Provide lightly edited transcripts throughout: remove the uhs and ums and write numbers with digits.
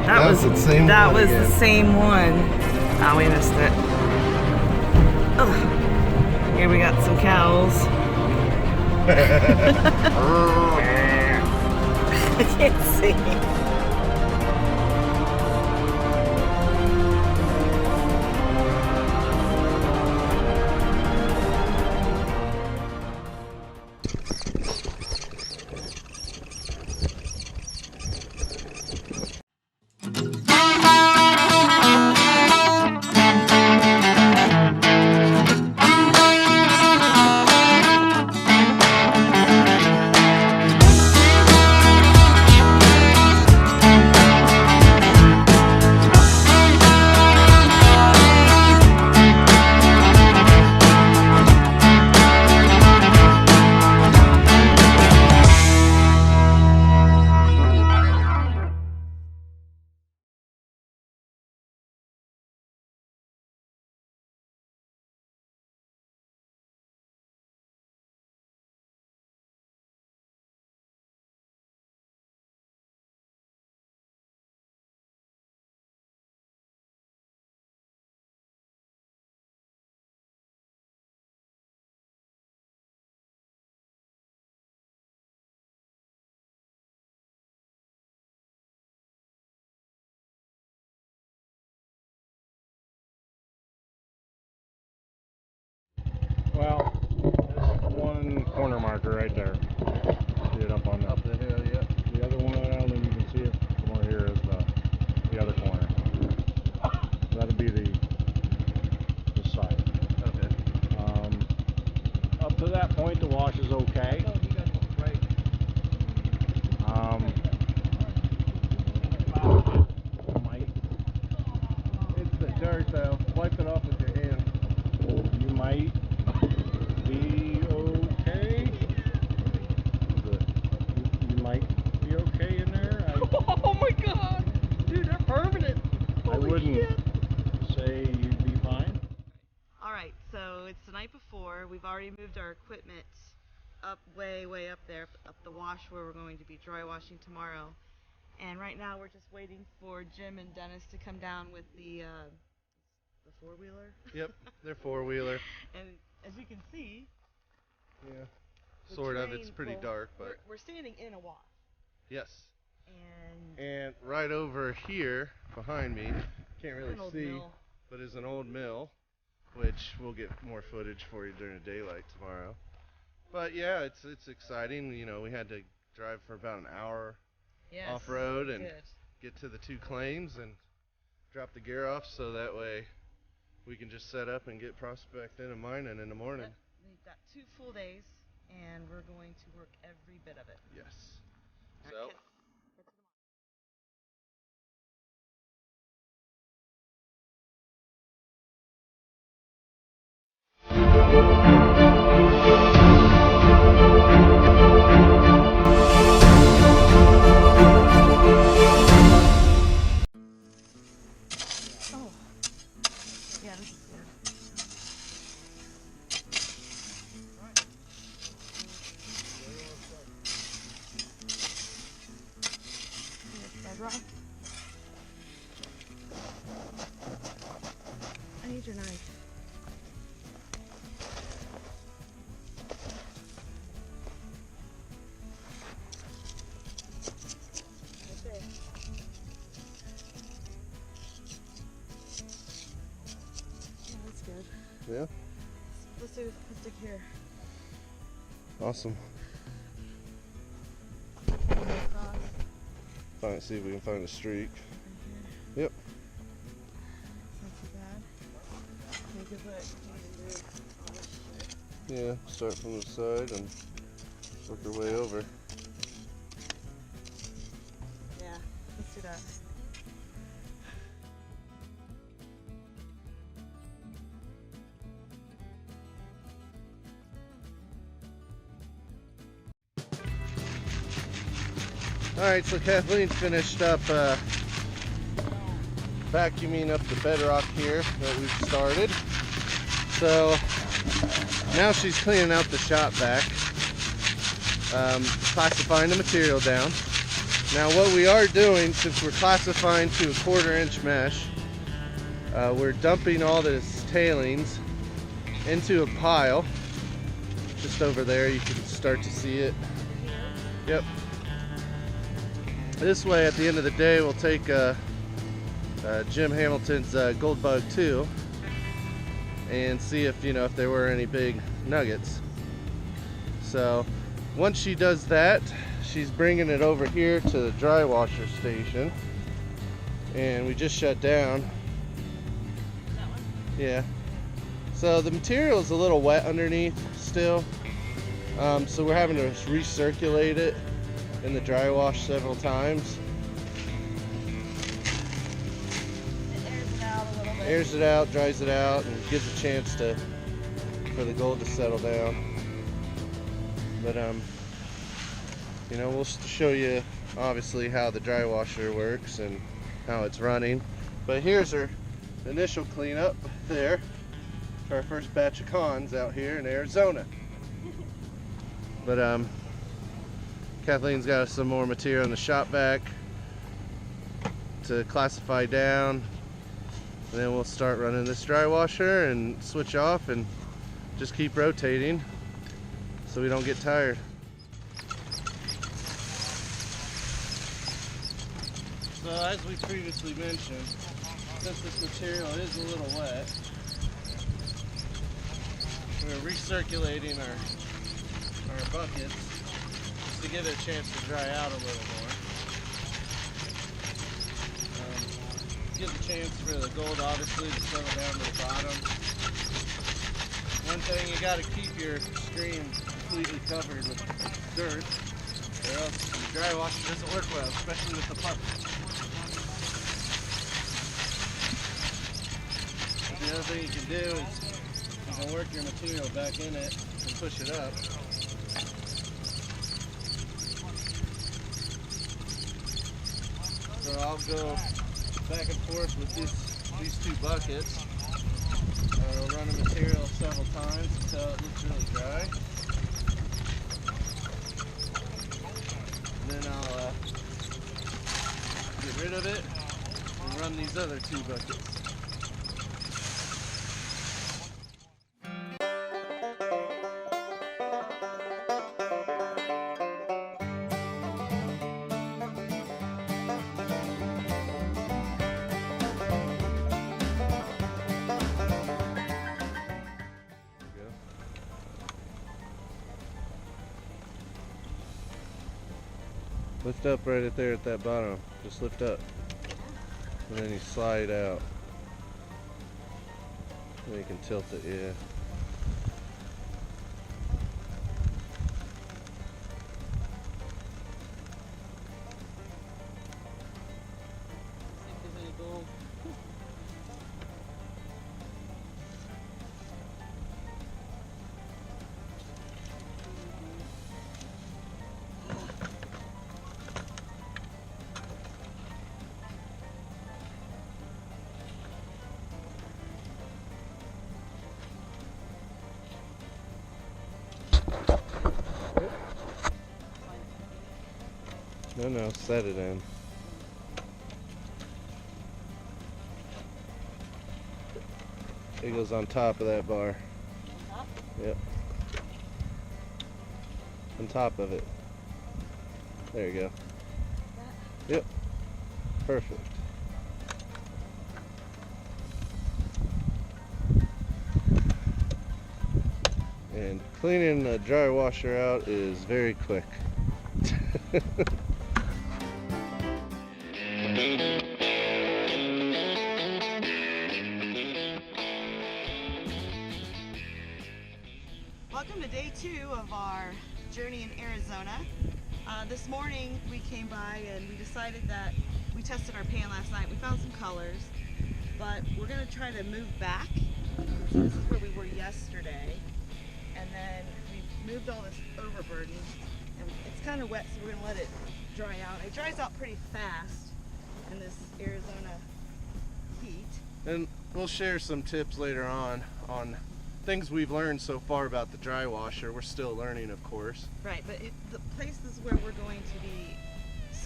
That was the same that one was again. the same one. Oh, we missed it. Ugh. Here we got some cows. I can't see. Well, there's one corner marker right there. See it up the hill, yeah. The other one, I don't know if you can see it from over here, is the other corner. That'll be the side. Okay. Up to that point, the wash is okay. Oh, you guys look right. It's the dirt though. Wipe it off with your hand. You might be okay. You might be okay in there. Oh my god! Dude, they're permanent! I wouldn't say you'd be fine. Alright, so it's the night before. We've already moved our equipment up way up there, up the wash where we're going to be dry washing tomorrow. And right now we're just waiting for Jim and Dennis to come down with the four-wheeler. Yep, they're four-wheeler. And as you can see, Yeah. Sort of. It's pretty dark, but we're standing in a wash. yes. And And right over here behind me, can't really an old see, mill. but is an old mill, which we'll get more footage for you during the daylight tomorrow. But yeah, it's exciting. You know, we had to drive for about an hour Yes, off-road we and did. get to the two claims and drop the gear off, so that way we can just set up and get prospecting and mining in the morning. Yep, we've got 2 full days, and we're going to work every bit of it. Yes. All So. right, kids. Oh, yeah, this is good. Bedrock. I need your knife. Right there. Yeah, that's good. Yeah. Let's stick here. Awesome. See if we can find a streak. Right Yep. here. Not too bad. Okay, good look. Yeah. Start from the side and work our way over. Yeah, let's do that. Alright, so Kathleen finished up vacuuming up the bedrock here that we've started. So now she's cleaning out the shop back, classifying the material down. Now what we are doing, since we're classifying to a 1/4 inch mesh, we're dumping all this tailings into a pile just over there. You can start to see it. Yep. This way, at the end of the day, we'll take Jim Hamilton's Gold Bug 2 and see if, you know, if there were any big nuggets. So once she does that, she's bringing it over here to the dry washer station, and we just shut down. That one? Yeah. So the material is a little wet underneath still, so we're having to recirculate it in the dry wash several times. It airs it out a little bit. Airs it out, dries it out, and gives a chance for the gold to settle down. But you know, we'll show you obviously how the dry washer works and how it's running. But here's our initial cleanup there for our first batch of cons out here in Arizona. But Kathleen's got some more material in the shop vac to classify down, and then we'll start running this dry washer and switch off and just keep rotating so we don't get tired. So as we previously mentioned, since this material is a little wet, we're recirculating our buckets just to give it a chance to dry out a little more. Gives a chance for the gold obviously to settle down to the bottom. One thing, you got to keep your stream completely covered with dirt, or else the dry washer doesn't work well, especially with the puppet. The other thing you can do is you can work your material back in it and push it up. So I'll go back and forth with these two buckets. I'll run the material several times until it looks really dry. And then I'll get rid of it and run these other two buckets. Lift up right at there at that bottom. Just lift up. And then you slide out. Then you can tilt it, yeah. See if there's any gold. No, set it in. It goes on top of that bar. On top? Yep. On top of it. There you go. That? Yep. Perfect. And cleaning the dry washer out is very quick. Welcome to day 2 of our journey in Arizona. This morning we came by and we decided that we tested our pan last night. We found some colors, but we're going to try to move back. So this is where we were yesterday, and then we moved all this overburden, and it's kind of wet, so we're going to let it dry out. It dries out pretty fast in this Arizona heat. And we'll share some tips later on things we've learned so far about the dry washer. We're still learning, of course. Right, but the places where we're going to be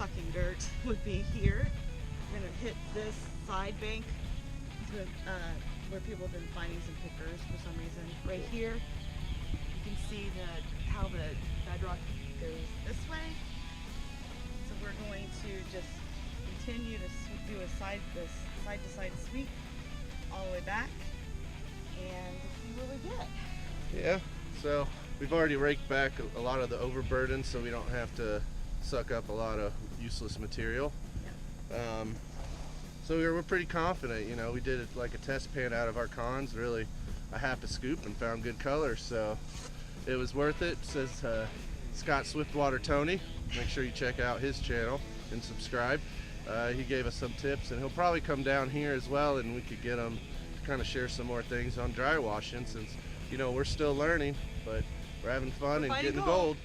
sucking dirt would be here. We're gonna hit this side bank to, where people have been finding some pickers for some reason. Right here, you can see how the bedrock goes this way. So we're going to just continue to do this side-to-side sweep all the way back and see what we get. Yeah, so we've already raked back a lot of the overburden so we don't have to suck up a lot of useless material. Yeah. So we're pretty confident, you know, we did it like a test pan out of our cons, really a half a scoop, and found good color, so it was worth it. It says Scott Swiftwater Tony. Make sure you check out his channel and subscribe. He gave us some tips, and he'll probably come down here as well, and we could get him to kind of share some more things on dry washing, since, you know, we're still learning, but we're having fun and getting gold.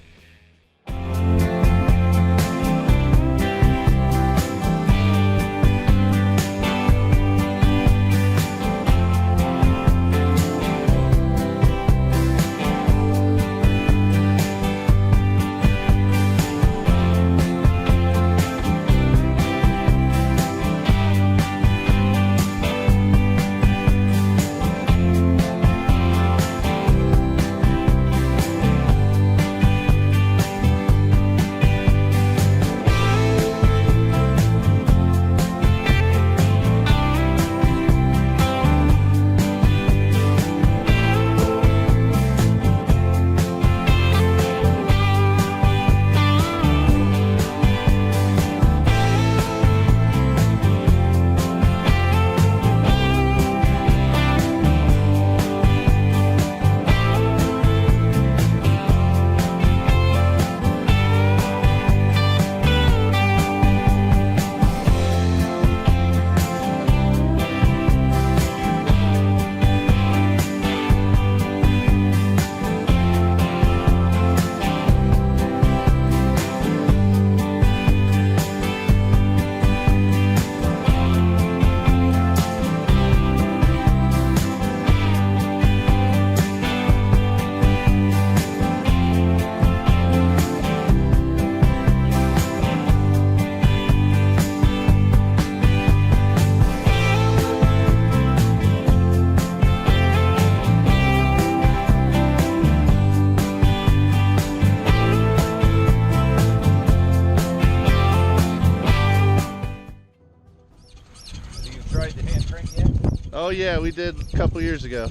Oh yeah, we did a couple years ago.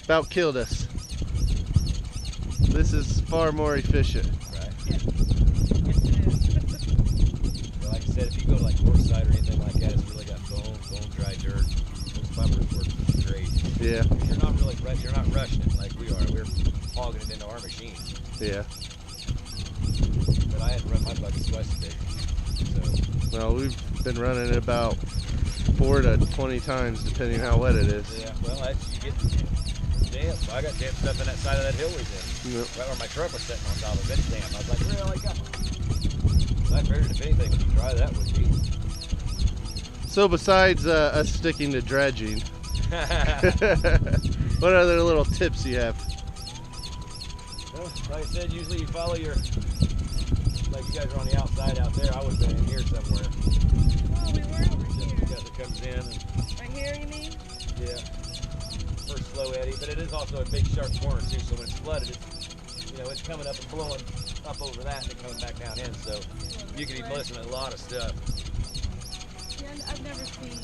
About killed us. This is far more efficient. Right. Yes, it is. Well, like I said, if you go to like Northside or anything like that, it's really got bone, dry dirt. Those bumpers work great. Yeah. You're not rushing it like we are. We're hogging it into our machine. Yeah. But I had to run my buckets twice a day. So. Well, we've been running it about 4 to 20 times, depending how wet it is. Yeah, well, you get damp. So I got damp stuff in that side of that hill we did. Yep. Right where my truck was sitting on top of it, it's damp. I was like, really? So I figured if anything would dry, that would be. So besides us sticking to dredging, what other little tips you have? Well, like I said, usually you follow your, like you guys are on the outside out there, I would have been in here somewhere. Oh, we were over here. Because it comes in. And, Right here, you mean? yeah. First slow eddy, but it is also a big sharp corner too, so when it's flooded, it's, you know, it's coming up and blowing up over that and then coming back down in, so you can be missing a lot of stuff. Yeah, I've never seen.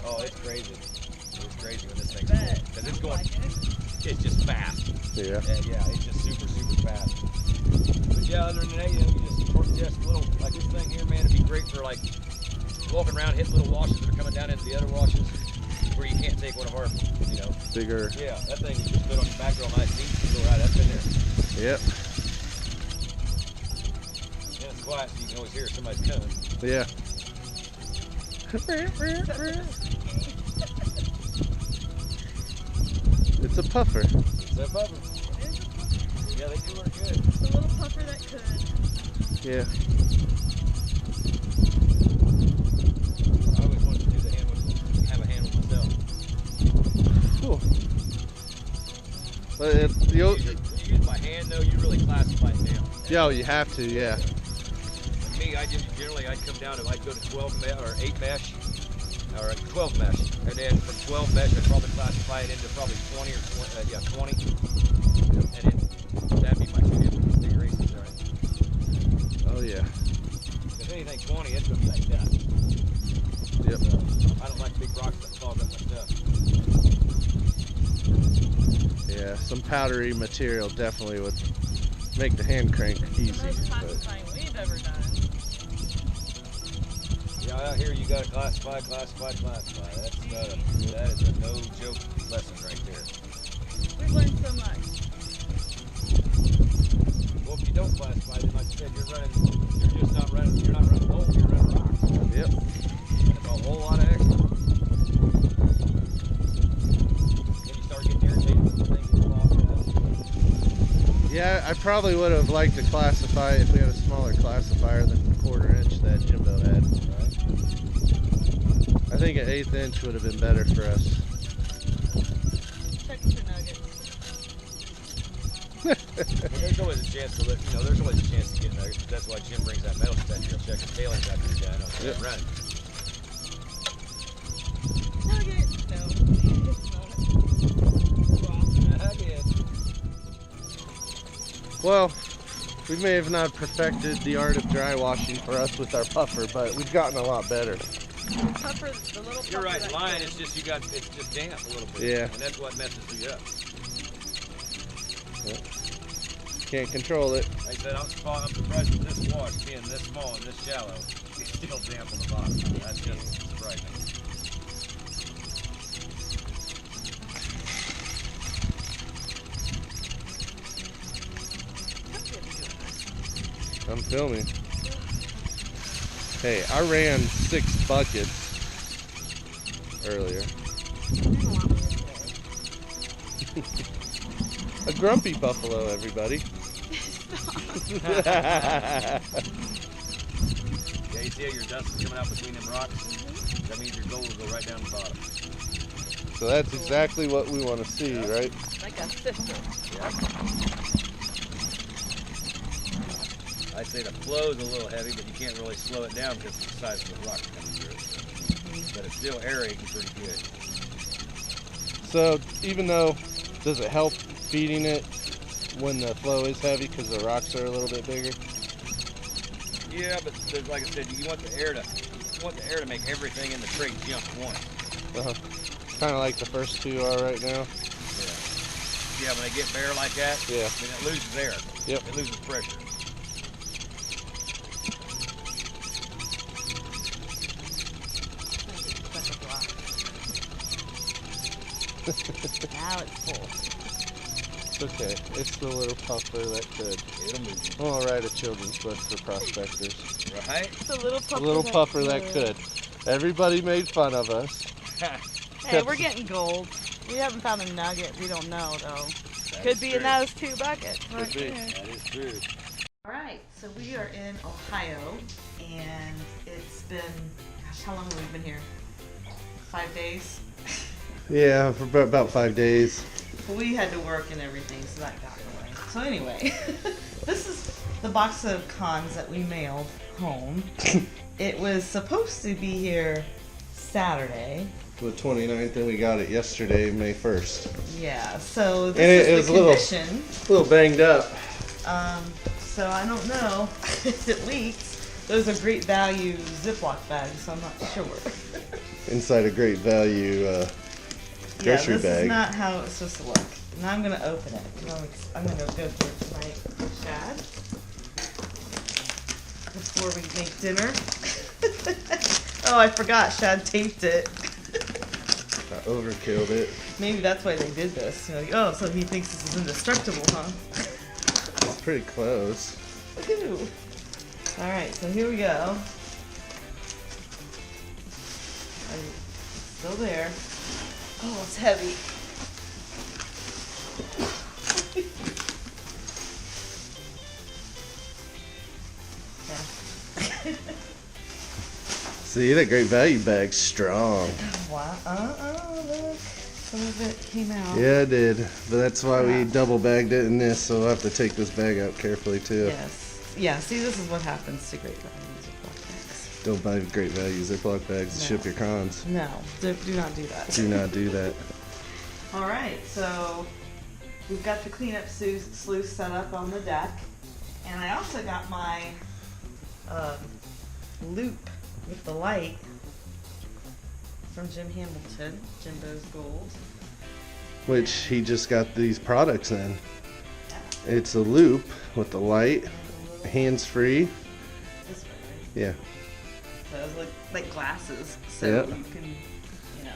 Oh, it's crazy. It's crazy when this thing's going, because it's going, it's just fast. Yeah. Yeah, it's just super, super fast. But yeah, other than that, you know, you just little, like this thing here, man, it'd be great for like walking around, hitting little washes that are coming down into the other washes where you can't take one of our, you know. Bigger. Yeah, that thing you just put on your back real nice, neat, you go right up in there. Yep. And it's quiet, so you can always hear somebody coming. Yeah. It's a puffer. It's a bubble. Yeah, they do work good. It's a little puffer that could. Yeah. I always wanted to do the have a hand with myself. Cool. But it's You use my hand though, you really classify it down. yeah, you have to, yeah. For me, me, I'd come down to, I'd go to 12 mesh or 8 mesh or 12 mesh, and then from 12 mesh I'd probably classify it into probably 20 or 20. And then that'd be my 2 different configurations, right? Oh yeah. If anything 20, it's gonna be like that. Yep. So, I don't like big rocks that clog up my stuff. Yeah, some powdery material definitely would make the hand crank easy. The most classifying we've ever done. Yeah, out here you gotta classify. That is a no joke lesson right there. We've learned so much. Well, if you don't classify, then like you said, you're not running gold, you're running rocks. Yep. That's a whole lot of extra. Then you start getting irritated with the things that fall off. Yeah, I probably would have liked to classify if we had a smaller classifier than the 1/4 inch that Jimbo had. Right? I think an 1/8 inch would have been better for us. Check for nuggets. Well, there's always a chance to there's always a chance to get nuggets. That's why Jim brings that metal detector. He'll check his tailings after he's done. Yep. Running. Nugget! No. Nugget. Well, we may have not perfected the art of dry washing for us with our puffer, but we've gotten a lot better. Puffer, the little You're puffer right. that Mine, goes- it's just it's just damp a little bit. Yeah. And that's what messes you up. Can't control it. Like I said, I'm surprised with this wash being this small and this shallow. It's still damp on the bottom. That's just surprising. I'm filming. Hey, I ran 6 buckets earlier. A grumpy buffalo, everybody. Yeah, you see how your dust is coming out between them rocks? That means your gold will go right down the bottom. So that's exactly what we want to see, right? Like a sifter. Yeah. I'd say the flow's a little heavy, but you can't really slow it down because of the size of the rock coming through it. But it's still aerating pretty good. So even though, does it help feeding it when the flow is heavy because the rocks are a little bit bigger? Yeah, but like I said, you want the air to make everything in the crate jump once. Kind of like the first 2 are right now. Yeah, when they get bare like that, Yeah. then it loses air. Yep. It loses pressure. Now it's full. It's okay. It's the little puffer that could. It'll move. I'll write a children's book for prospectors. Right? It's a little puffer. A little puffer that could. Everybody made fun of us. Hey, we're getting gold. We haven't found a nugget. We don't know though. Could be in those 2 buckets. Right be. there. That is true. All right, so we are in Ohio, and it's been, gosh, how long have we been here? 5 days? Yeah, for about 5 days. Well, we had to work and everything, so that got in the way. So anyway, this is the box of cons that we mailed home. It was supposed to be here Saturday. The 29th, and we got it yesterday, May 1st. Yeah, so And this it is was the a little- condition. A little banged up. So I don't know if it leaks. Those are great value Ziploc bags, so I'm not sure. Inside a great value grocery this bag. is not how it's supposed to look. Now I'm going to open it. I'm going to go through it tonight with Shad before we make dinner. Oh, I forgot. Shad taped it. I overkilled it. Maybe that's why they did this. You're like, oh, so he thinks this is indestructible, huh? It's pretty close. Woohoo! All right, so here we go. Still there. Oh, it's heavy. Yeah. See, that great value bag's strong. Wow. Look. Some of it came out. Yeah, it did. But that's why we double bagged it in this, so we'll have to take this bag out carefully too. Yes. Yeah, see, this is what happens to great values. Don't buy Great Value Ziploc bags to ship your cons. No, do not do that. Do not do that. All right, so we've got the cleanup sluice set up on the deck, and I also got my loop with the light from Jim Hamilton, Jimbo's Gold. Which he just got these products in. It's a loop with the light, hands-free. This way, right? Yeah. So it's like glasses, so Yep. you can, you know,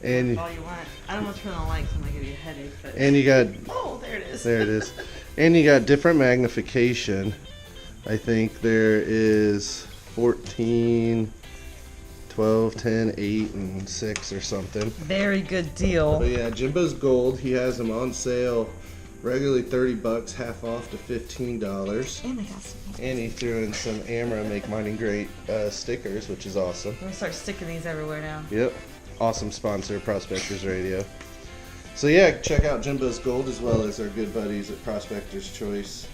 And all you want. I don't want to turn on the lights, I'm gonna give you a headache. But and you got oh, there it is. there it is. And you got different magnification. I think there is 14, 12, 10, 8, and 6 or something. Very good deal. But yeah, Jimbo's Gold, he has them on sale, regularly $30, half off to $15. And I got some. And he threw in some AMRA Make Mining Great stickers, which is awesome. I'm gonna start sticking these everywhere now. Yep, awesome sponsor, Prospectors Radio. So yeah, check out Jimbo's Gold as well as our good buddies at Prospector's Choice,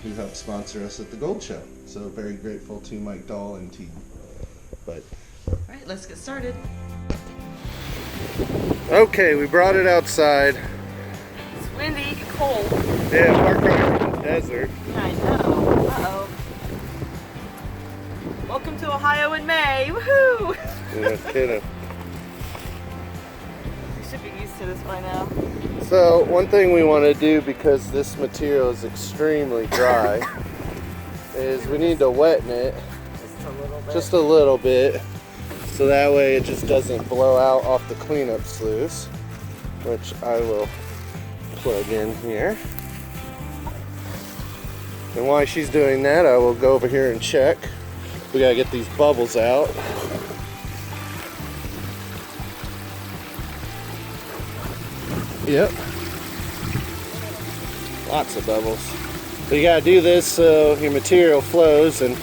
who helped sponsor us at the Gold Show. So very grateful to Mike Dahl and team. But All right, let's get started. okay, we brought it outside. It's windy, cold. Yeah, parked right in the desert. I know. Uh-oh. Welcome to Ohio in May. Woohoo! Yeah, kidding. You should be used to this by now. So one thing we want to do, because this material is extremely dry, is we need to weten it Just a little bit. just a little bit, so that way it just doesn't blow out off the cleanup sluice, which I will plug in here. And while she's doing that, I will go over here and check. We gotta get these bubbles out. Yep. Lots of bubbles. But you gotta do this so your material flows and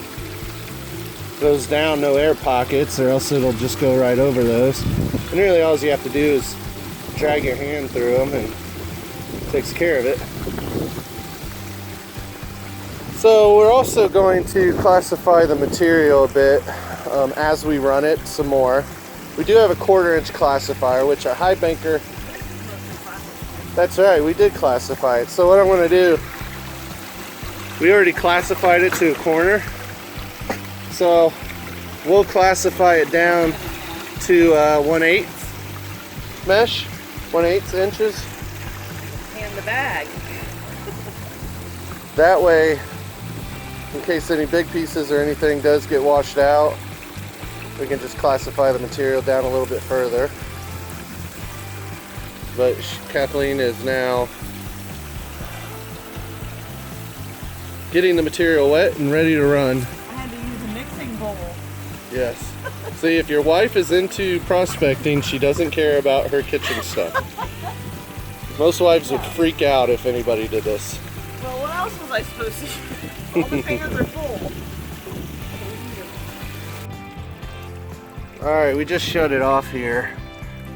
goes down, no air pockets, or else it'll just go right over those. And really all you have to do is drag your hand through them and it takes care of it. So we're also going to classify the material a bit as we run it some more. We do have a 1/4 inch classifier, which a high banker, that's right, we did classify it. So what I'm going to do, we already classified it to a corner. So we'll classify it down to 1/8 mesh, 1/8 inches. And the bag. That way, in case any big pieces or anything does get washed out, we can just classify the material down a little bit further. But Kathleen is now getting the material wet and ready to run. I had to use a mixing bowl. Yes. See, if your wife is into prospecting, she doesn't care about her kitchen stuff. Most wives would freak out if anybody did this. Well, what else was I supposed to do? All the fingers are full. Alright, we just shut it off here.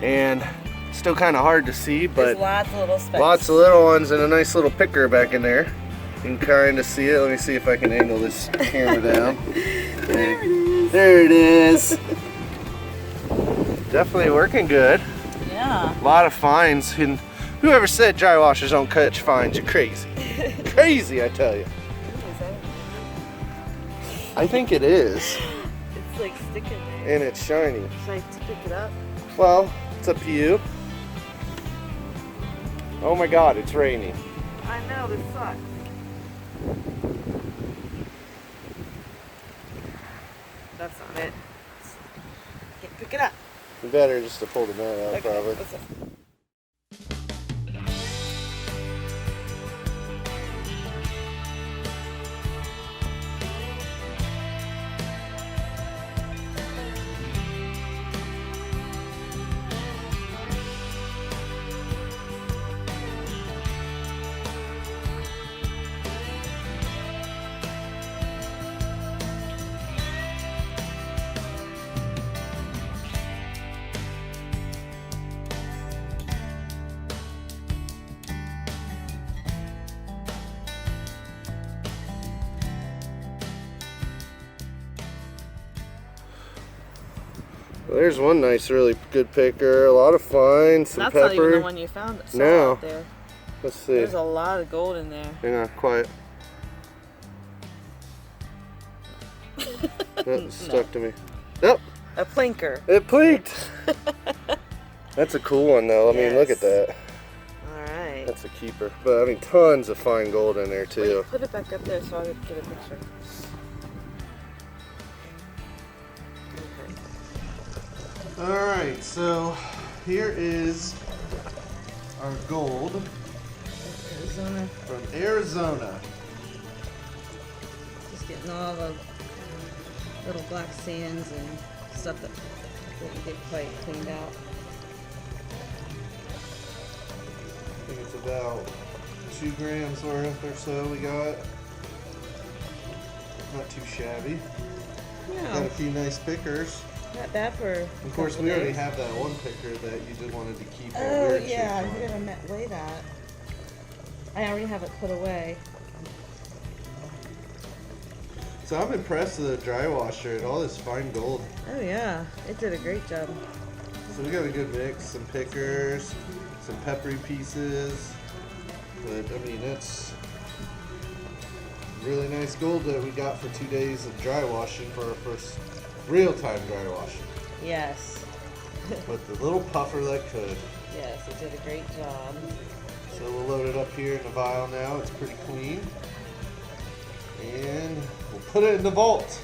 And still kind of hard to see, but There's lots of little specks. lots of little ones and a nice little picker back in there. You can kind of see it. Let me see if I can angle this camera down. There it is. There it is. Definitely working good. Yeah. A lot of fines. And whoever said dry washers don't catch fines, you're crazy. Crazy, I tell you. I think it is. It's like sticking there. And it's shiny. Should I pick it up? Well, it's up to you. Oh my God, it's raining. I know, this sucks. That's not it. Can't pick it up. We better just to pull the mat out, probably. What's up? There's one nice, really good picker. A lot of fine, some That's pepper. not even the one you found. No. Out there. Let's see. There's a lot of gold in there. Hang on, quiet. That stuck to me. Yep. A plinker. It plinked. That's a cool one though. I mean, look at that. Alright. That's a keeper. But I mean, tons of fine gold in there too. Wait, put it back up there so I can get a picture. Okay. Alright, so here is our gold Arizona. from Arizona. Just getting all the little black sands and stuff that didn't get quite cleaned out. I think it's about 2 grams worth or so we got. Not too shabby. Got No, a few nice pickers. not bad for. Of course, we already have that one picker that you just wanted to keep. that Oh weird yeah, shape on. you're gonna weigh that. I already have it put away. So I'm impressed with the dry washer and all this fine gold. Oh yeah, it did a great job. So we got a good mix, some pickers, some peppery pieces. But I mean, it's really nice gold that we got for 2 days of dry washing for our first real-time dry washing. Yes. With the little puffer that could. Yes, it did a great job. So we'll load it up here in the vial now. It's pretty clean. And we'll put it in the vault.